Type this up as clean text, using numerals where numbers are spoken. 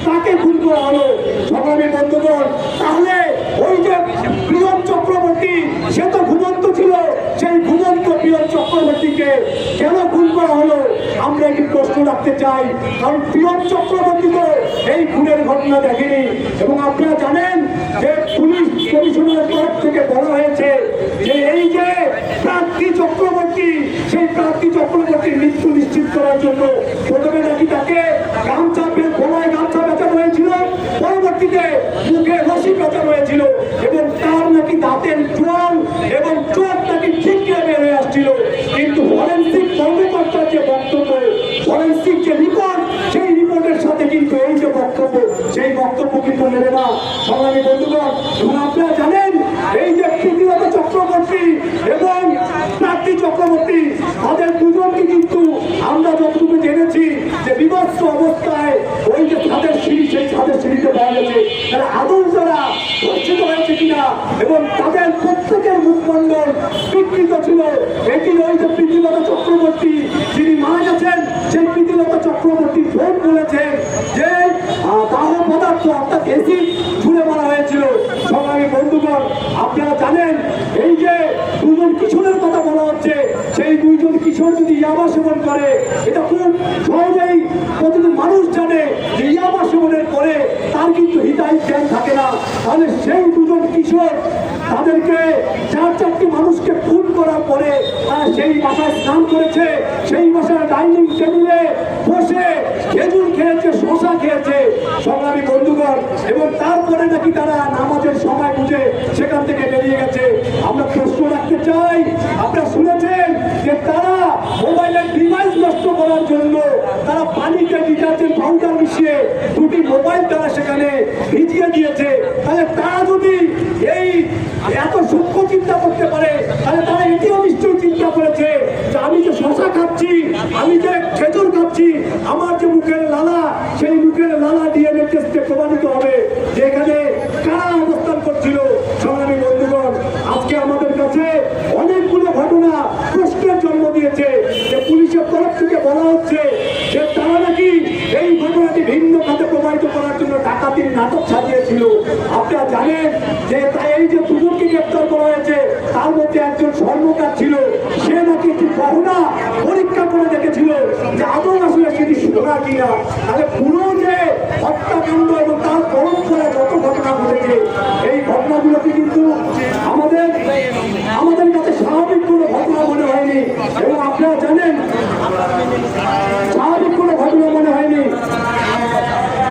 তাকে খুন করা হলো। সংগ্রামী বন্ধুগণ, তাহলে ওই যে প্রিয়ম চক্রবর্তী, সে তো ঘুমন্ত ছিল, সেই ঘুমন্ত প্রিয়ম চক্রবর্তীকে কেন খুন করা হলো আমরা একটি প্রশ্ন রাখতে চাই। কারণ প্রিয়ম চক্রবর্তী তো এই খুনের ঘটনা দেখেনি। এবং আপনারা জানেন যে পুলিশ কমিশনারের তরফ থেকে বলা হয়েছে যে এই যে প্রার্থী চক্রবর্তী, সেই প্রার্থী চক্রবর্তীর মৃত্যু নিশ্চিত করার জন্য প্রথমে নাকি তাকে গলায় গামছা বেচানো হয়েছিল, পরবর্তীতে মুখে রশি বেচানো হয়েছিল এবং তার নাকি দাঁতের জল এবং চোখ নাকি ঠিকরে বের হয়ে আসছিল। কিন্তু ফরেন্সিক কর্মকর্তার যে বক্তব্য, ফরেন্সিক যে রিপোর্ট, সেই রিপোর্টের সাথে কিন্তু এই যে বক্তব্য, সেই বক্তব্য কিন্তু নেবে না। সংগ্রামী বন্ধুগণ, এবং আপনারা জানেন এই যে প্রীতিলতা চক্রবর্তী এবং প্রার্থী চক্রবর্তী, তাদের দুজনকে কিন্তু আমরা যতটুকু জেনেছি যে বিভৎস অবস্থায় ওই যে ছাদের সিঁড়ি, সেই ছাদের সিঁড়িতে পাওয়া গেছে। তারা আদৌ তারা ধর্ষিত হয়েছে কিনা এবং তাদের প্রত্যেকের মুখমণ্ডল বিকৃত ছিল। এটি ওই যে প্রীতিলতা চক্রবর্তী যিনি মারা গেছেন, সেই প্রীতিলতা চক্রবর্তী ফোন বলেছেন যে দাহ পদার্থ অর্থাৎ এসিড ছুঁড়ে মারা হয়েছিল। সংগ্রামী বন্ধুগণ, আপনারা জানেন এই যে দুজন কিশোরের কথা বলা হচ্ছে, সেই দুইজন কিশোর যদি ইয়াবা সেবন করে, এটা খুব সহজেই প্রতিটি মানুষ জানে যে ইয়াবা সেবনের পরে তার কিন্তু হৃদয় জ্ঞান থাকে না। তাহলে সেই দুজন কিশোর তাদেরকে চারটি মানুষকে খুন করার পরে তারা সেই বাসায় স্নান করেছে, সেই বাসায় ডাইনিং টেবিলে বসে খেজুর খেয়েছে, শশা খেয়েছে। সংগ্রামী বন্ধুগণ, এবং তারপরে নাকি তারা নামাজের সময় বুঝে সেখান থেকে বেরিয়ে গেছে। আমরা প্রশ্ন রাখতে চাই, আপনারা শুনেছেন যে তারা মোবাইলের ডিভাইস নষ্ট করার জন্য তারা পানিতে ডিটারজেন্ট পাউডার মিশিয়ে দুটি মোবাইল তারা সেখানে ভিজিয়ে দিয়েছে। তাহলে তারা যদি এই এত সূক্ষ্ম চিন্তা করতে পারে, তাহলে তারা এটিও নিশ্চয়ই চিন্তা করেছে যে আমি যে শশা খাচ্ছি, আমি যে খেজুর খাচ্ছি, আমার যে মুখের লালা, সেই মুখের লালা ডিএনএ টেস্টে প্রমাণিত হবে যে এখানে কারা অবস্থান করছিল। সংগ্রামী বন্ধুগণ, আজকে আমাদের কাছে অনেকগুলো ঘটনা প্রশ্নের জন্ম দিয়েছে যে পুলিশের তরফ থেকে বলা হচ্ছে যে তারা নাকি এই ঘটনাটি ভিন্ন খাতে প্রমাণিত করার জন্য ডাকাতির নাটক সাজিয়েছিল। আপনারা জানেন যে তাই এই যে দুজনকে গ্রেপ্তার করা হয়েছে, তার মধ্যে একজন স্বর্ণকার ছিল, সে নাকি একটি গহনা পরীক্ষা করে দেখেছিল যে আদৌ আসলে সেটি সোনা কিনা। তাহলে পুরো